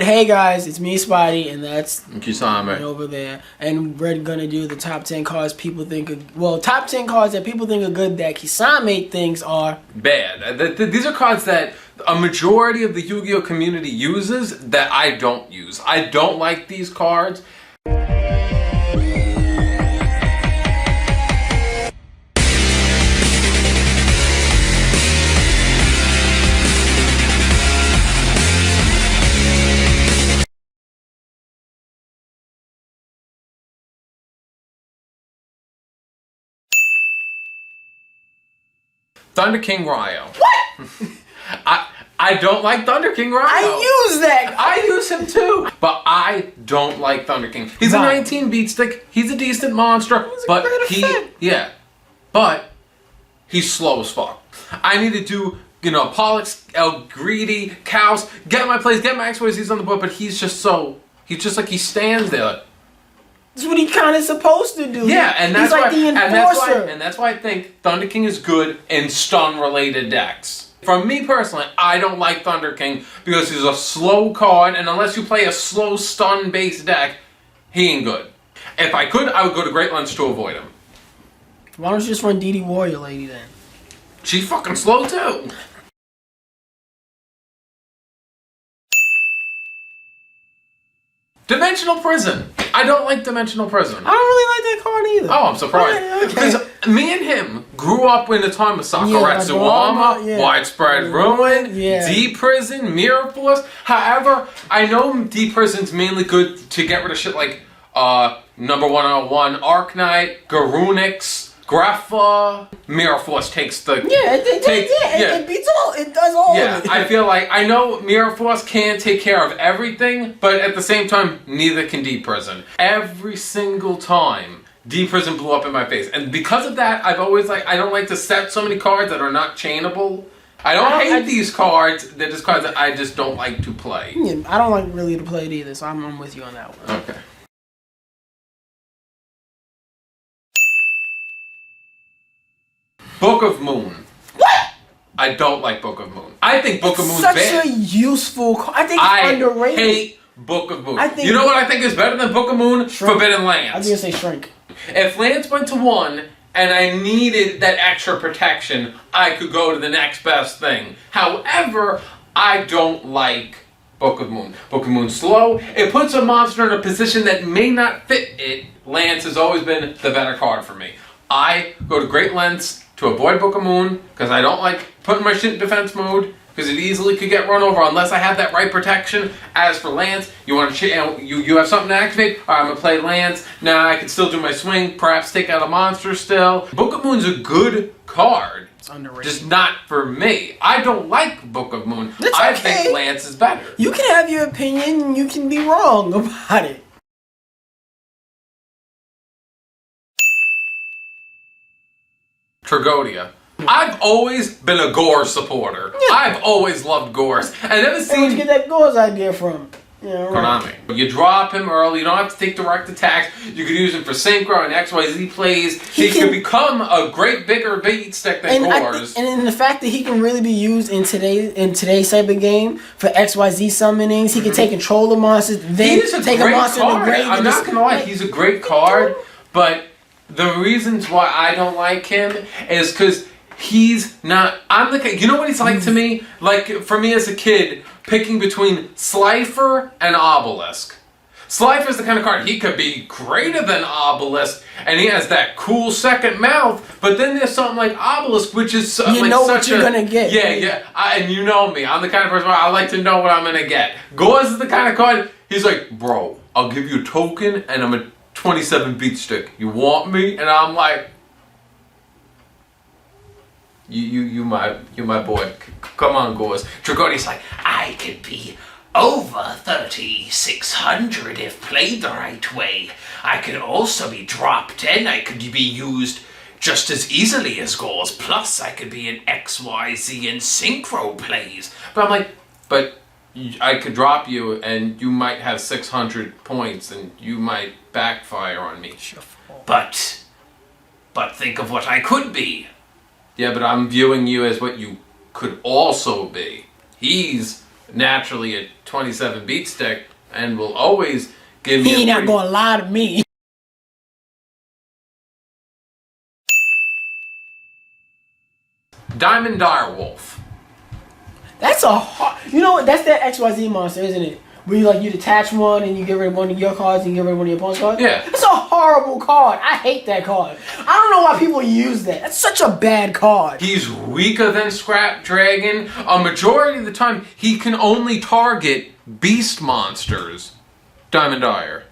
Hey guys, it's me, Spidey, and that's Kisame over there. And we're gonna do the top 10 cards people think are, top 10 cards that people think are good that Kisame thinks are bad. These are cards that a majority of the Yu-Gi-Oh community uses that I don't use. I don't like these cards. Thunder King RAI-OH. what? I don't like Thunder King RAI-OH. I use that. I use him too, but I don't like Thunder King. He's a 19 beat stick. He's a decent monster, but but he's slow as fuck. I need to do Pollux, El Greedy, Cows, get my plays, get my XYZs on the board, but he's just like he stands there. That's what he kind of supposed to do. Yeah, and that's he's like the enforcer. And that's why I think Thunder King is good in stun-related decks. For me personally, I don't like Thunder King because he's a slow card, and unless you play a slow stun-based deck, he ain't good. If I could, I would go to Great Lengths to avoid him. Why don't you just run DD Warrior Lady then? She's fucking slow too. Dimensional Prison. I don't like Dimensional Prison. I don't really like that card either. Oh, I'm surprised. Because me and him grew up in the time of Sakuretsu Armor, Widespread Ruin, D Prison, Mirror Force. However, I know D Prison's mainly good to get rid of shit like number 101 Arknight, Garunix, Grapha. Mirror Force takes the... It beats all. It does all of it. I feel like... I know Mirror Force can take care of everything, but at the same time, neither can D Prison. Every single time, D Prison blew up in my face. And because of that, I've always I don't like to set so many cards that are not chainable. I don't hate these cards. They're just cards that I just don't like to play. Yeah, I don't like really to play it either, so I'm with you on that one. Okay. Book of Moon. What? I don't like Book of Moon. I think Book of Moon's such bad. a useful card. I think it's underrated. I hate Book of Moon. You know what I think is better than Book of Moon? Shrink. Forbidden Lands. I was gonna say Shrink. If Lance went to 1 and I needed that extra protection, I could go to the next best thing. However, I don't like Book of Moon. Book of Moon's slow. It puts a monster in a position that may not fit it. Lance has always been the better card for me. I go to great lengths to avoid Book of Moon because I don't like putting my shit in defense mode because it easily could get run over unless I have that right protection. As for Lance, you want to you have something to activate? All right, I'm gonna play Lance. Now I can still do my swing, perhaps take out a monster still. Book of Moon's a good card. It's underrated. Just not for me. I don't like Book of Moon. I think Lance is better. You can have your opinion and you can be wrong about it. TRAGOEDIA. I've always been a Gore supporter. Yeah. I've always loved Gores. I never seen... Where'd you get that Gore's idea from? Yeah, right. Konami. You drop him early, you don't have to take direct attacks, you could use him for synchro and XYZ plays. He could become a great bigger beat stick than Gores. And in the fact that he can really be used in today's type of game for XYZ summonings, he can take control of monsters, then take a monster to the grave. I'm not gonna lie, he's a great card, but the reasons why I don't like him is because he's not... You know what he's like to me? Like, for me as a kid, picking between Slifer and Obelisk. Slifer's the kind of card, he could be greater than Obelisk, and he has that cool second mouth, but then there's something like Obelisk, which is what you're gonna get. Yeah, and you know me. I'm the kind of person where I like to know what I'm gonna get. Gores is the kind of card, he's like, bro, I'll give you a token, and I'm a 27 beat stick. You want me? And I'm like, you my boy. Come on, Gores. TRAGOEDIA's like, I could be over 3,600 if played the right way. I could also be dropped in. I could be used just as easily as Gores. Plus, I could be in XYZ and synchro plays. But I'm like, but I could drop you and you might have 600 points and you might backfire on me. But think of what I could be. Yeah, but I'm viewing you as what you could also be. He's naturally a 27 beat stick and will always give me. He ain't not gonna lie to me. Diamond Direwolf. That's a hard. You know what? That's that XYZ monster, isn't it? Where you detach one and you get rid of one of your cards and you get rid of one of your opponent's cards. Yeah. That's a horrible card. I hate that card. I don't know why people use that. That's such a bad card. He's weaker than Scrap Dragon. A majority of the time, he can only target beast monsters. Diamond Dire.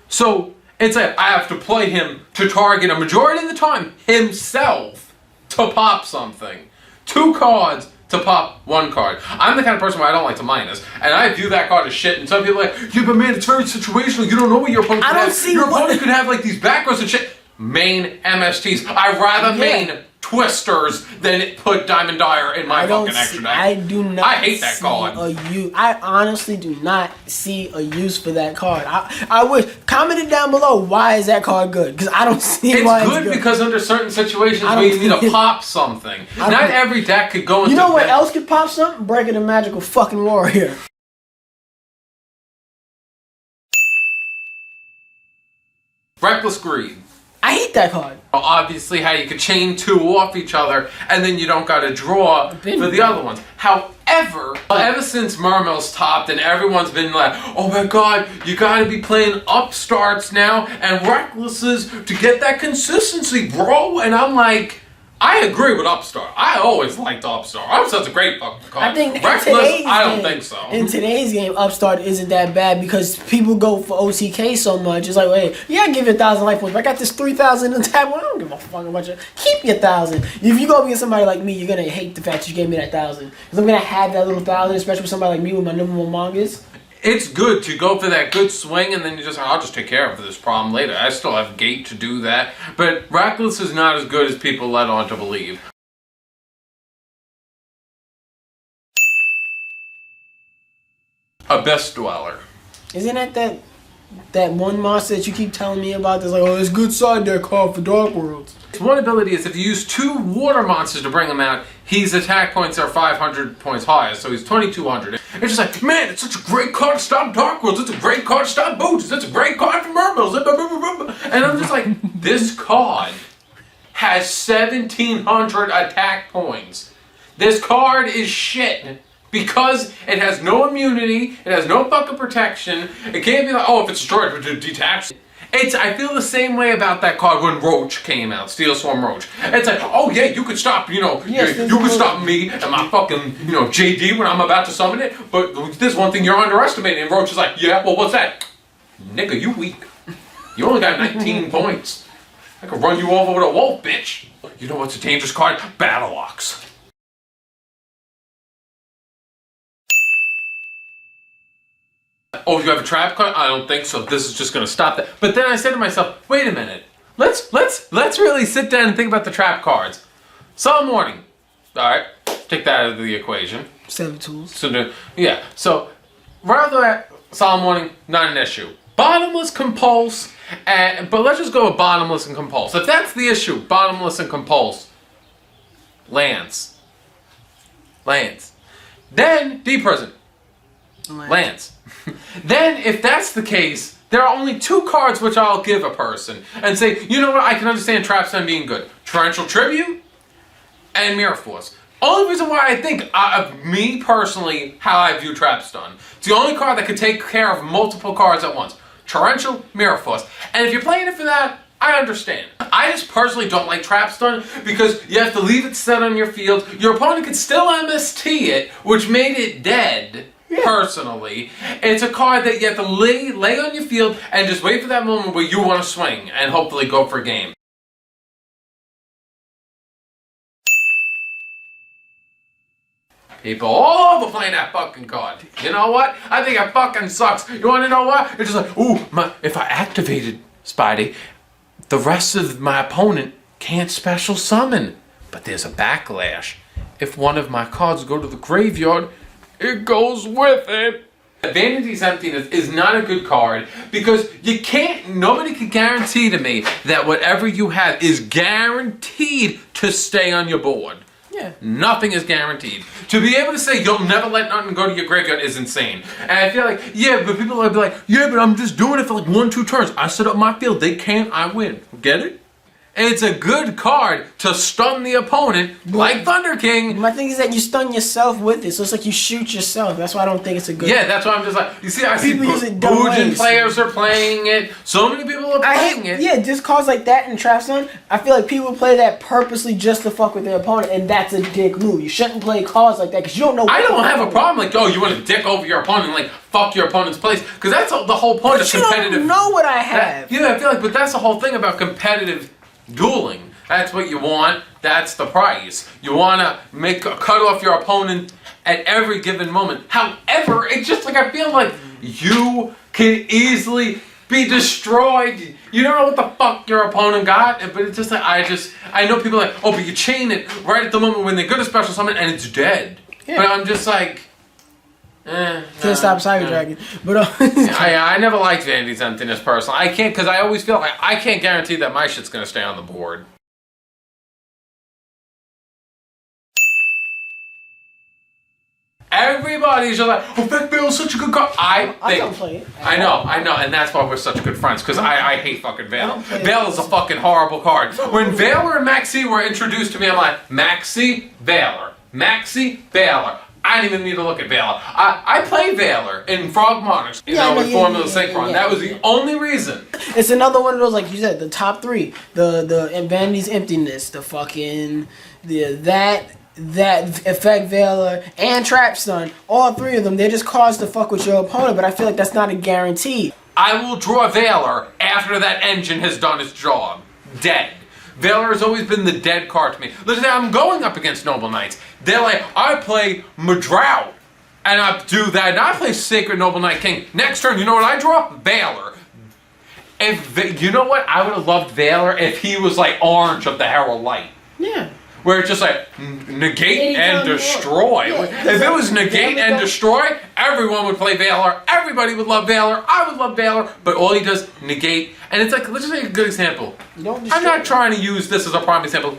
So it's like I have to play him to target a majority of the time himself to pop something. 2 cards to pop 1 card. I'm the kind of person where I don't like to minus, and I view that card as shit. And some people are like, yeah, but man, it's very situational. You don't know what your opponent could have. Your opponent could have like these back rows and shit. Main MSTs. I'd rather main Twisters than put Diamond Dire in my fucking extra deck. I do not. I hate that card. I honestly do not see a use for that card. I wish. Comment it down below. Why is that card good? Because I don't see why it's good. It's good because under certain situations where you need to pop something. Not every deck could go into. You know what else could pop something? Breaking the Magical fucking Warrior. Reckless Greed. I hate that card. Obviously, how you could chain 2 off each other, and then you don't got to draw for the other ones. However, ever since Mermill's topped, and everyone's been like, oh my god, you got to be playing upstarts now, and Recklesses to get that consistency, bro. And I'm like, I agree with Upstart. I always liked Upstart. Upstart's a great fucking card. I think Reckless, I don't think so. In today's game, Upstart isn't that bad because people go for OTK so much. It's like, hey, yeah, I give you 1,000 life points, but I got this 3,000 in the tab. Well, I don't give a fuck about you. Keep your 1,000. If you go against somebody like me, you're gonna hate the fact that you gave me that 1,000 because I'm gonna have that little 1,000, especially with somebody like me with my number 1 mangas. It's good to go for that good swing, and then you just, I'll just take care of this problem later. I still have gate to do that. But Reckless is not as good as people led on to believe. Abyss Dweller. Isn't that one monster that you keep telling me about that's like, oh, it's good side deck card for Dark Worlds? One ability is if you use 2 water monsters to bring him out, his attack points are 500 points higher, so he's 2,200. It's just like, man, it's such a great card to stop Dark Worlds, it's a great card to stop Boots, it's a great card for Mermills, and I'm just like, this card has 1,700 attack points. This card is shit. Because it has no immunity, it has no fucking protection, it can't be like, oh, if it's destroyed, it's detached. I feel the same way about that card when Roach came out, Steel Swarm Roach. It's like, oh yeah, you could stop, you could stop me and my fucking, JD when I'm about to summon it, but there's one thing you're underestimating, and Roach is like, yeah, well, what's that? Nigga, you weak. You only got 19 points. I could run you over with a wolf, bitch. You know what's a dangerous card? Battle Ox. Oh, you have a trap card? I don't think so. This is just gonna stop that. But then I said to myself, wait a minute. Let's really sit down and think about the trap cards. Solemn Warning. Alright, take that out of the equation. 7 tools. So rather that Solemn Warning, not an issue. Bottomless Compulse, but let's just go with Bottomless and Compulse. If that's the issue, Bottomless and Compulse. Lance. Then D-Prison. Lance. Then, if that's the case, there are only 2 cards which I'll give a person and say, you know what, I can understand Trap Stun being good. Torrential Tribute and Mirror Force. Only reason why I think, me personally, how I view Trap Stun. It's the only card that can take care of multiple cards at once. Torrential, Mirror Force. And if you're playing it for that, I understand. I just personally don't like Trap Stun because you have to leave it set on your field. Your opponent could still MST it, which made it dead. Yeah. Personally, it's a card that you have to lay on your field and just wait for that moment where you want to swing and hopefully go for a game. People all over playing that fucking card. You know what? I think it fucking sucks. You want to know what? It's just like, ooh, if I activated Spidey, the rest of my opponent can't special summon. But there's a backlash. If one of my cards go to the graveyard, it goes with it. Vanity's Emptiness is not a good card because nobody can guarantee to me that whatever you have is guaranteed to stay on your board. Yeah. Nothing is guaranteed. To be able to say you'll never let nothing go to your graveyard is insane. And I feel like, yeah, but people will be like, yeah, but I'm just doing it for like 1-2 turns. I set up my field, they can't, I win. Get it? It's a good card to stun the opponent, like Thunder King. My thing is that you stun yourself with it, so it's like you shoot yourself. That's why I don't think it's a good. Yeah, that's why I'm just like, you see, I see use it dumb Bujin ways. players are playing it. So many people are playing it. Yeah, just cards like that and Trap Stun, I feel like people play that purposely just to fuck with their opponent, and that's a dick move. You shouldn't play cards like that because you don't know. I don't have a problem like, oh, you want to dick over your opponent and like fuck your opponent's place, because that's the whole point of competitive. You don't know what I have. Yeah, I feel like, but that's the whole thing about competitive dueling. That's what you want. That's the price. You want to cut off your opponent at every given moment. However, it's just like I feel like you can easily be destroyed. You don't know what the fuck your opponent got, but it's just like I know people are like, oh, but you chain it right at the moment when they go to special summon and it's dead. Yeah. But I'm just like, can't stop Cyber Dragon. But I never liked Vandy's emptiness personally. I can't, because I always feel like I can't guarantee that my shit's gonna stay on the board. Everybody's just like, oh, Beck Bale's such a good card. I don't play it. I know, and that's why we're such good friends, because I hate fucking Vale. Vale is a fucking horrible card. When Valor and Maxi were introduced to me, I'm like, Maxi, Valor. Maxi, Valor. I didn't even need to look at Valor. I play Valor in Frog Monarchs, with Formula Synchron. That was the only reason. It's another one of those, like you said, the top three. The Vanity's Emptiness, the fucking, that Effect Valor and Trap Stun, all three of them, they're just cards to fuck with your opponent, but I feel like that's not a guarantee. I will draw Valor after that engine has done its job. Dead. Valor has always been the dead card to me. Listen, I'm going up against Noble Knights. They're like, I play Madrow, and I do that, and I play Sacred Noble Knight King. Next turn, you know what I draw? Valor. You know what? I would have loved Valor if he was like Orange of the Herald Light. Yeah. Where it's just like, negate and destroy. Yeah, if it was negate and destroy, everyone would play Valor. Everybody would love Valor. I would love Valor. But all he does, negate. And it's like, let's just make a good example. I'm not trying to use this as a prime example.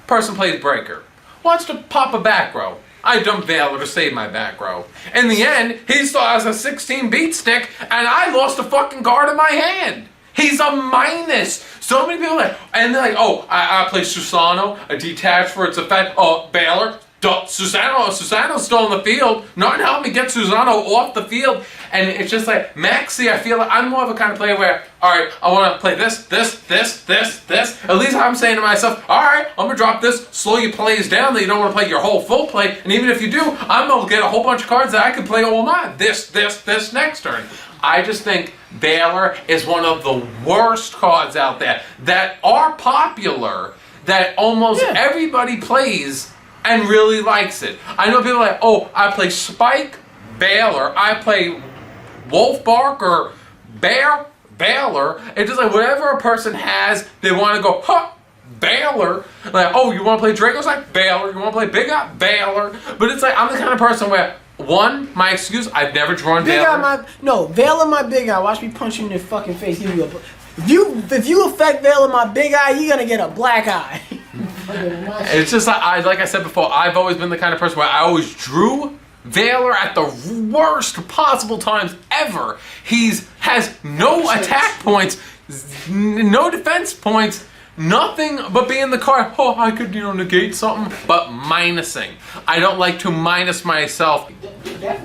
Person plays Breaker. Wants to pop a back row. I dump Valor to save my back row. In the end, he still has a 16 beat stick, and I lost a fucking card in my hand. He's a minus. So many people and they're like, oh, I play Susano, a detach for its effect. Oh, Valor, Susano's still on the field. Nothing helped me get Susano off the field. And it's just like, Maxi, I feel like I'm more of a kind of player where, all right, I want to play this. At least I'm saying to myself, all right, I'm going to drop this, slow your plays down that you don't want to play your whole full play. And even if you do, I'm going to get a whole bunch of cards that I can play all mine. This next turn. I just think Valor is one of the worst cards out there that are popular, that almost everybody plays and really likes it. I know people are like, oh, I play Spike, Valor. I play Wolf Bark or Bear, Valor. It's just like whatever a person has, they want to go, huh, Valor. Like, oh, you want to play Draco's like Valor. You want to play Big Eye, Valor. But it's like, I'm the kind of person where, one, my excuse, I've never drawn Valor. Valor my Big Eye. Watch me punch you in the fucking face. If you affect Valor my Big Eye, you're gonna get a black eye. It's just like I said before, I've always been the kind of person where I always drew Valor at the worst possible times ever. Has no attack points, no defense points. Nothing but being the card, oh, I could, negate something, but minusing. I don't like to minus myself.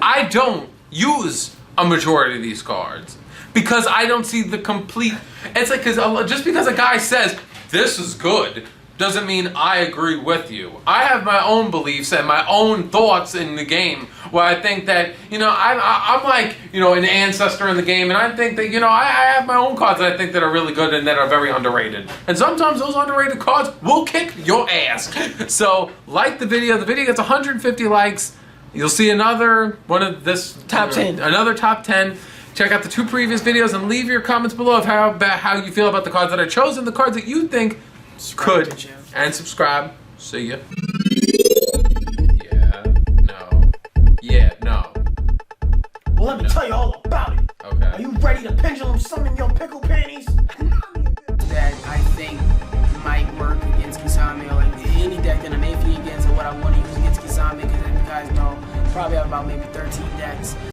I don't use a majority of these cards because I don't see the complete, it's like, just because a guy says, this is good, doesn't mean I agree with you. I have my own beliefs and my own thoughts in the game where I think that, I'm like, an ancestor in the game, and I think that, I have my own cards that I think that are really good and that are very underrated. And sometimes those underrated cards will kick your ass. So, like the video. The video gets 150 likes. You'll see another one of this top 10. Another top 10. Check out the 2 previous videos and leave your comments below of how you feel about the cards that I chose and the cards that you think could. And subscribe. See ya. Yeah, no. Well, let me tell you all about it. Okay. Are you ready to pendulum summon your pickle panties? That I think might work against Kisame or like any deck that I'm iffy against. Kisame, because as you guys know, probably have about maybe 13 decks.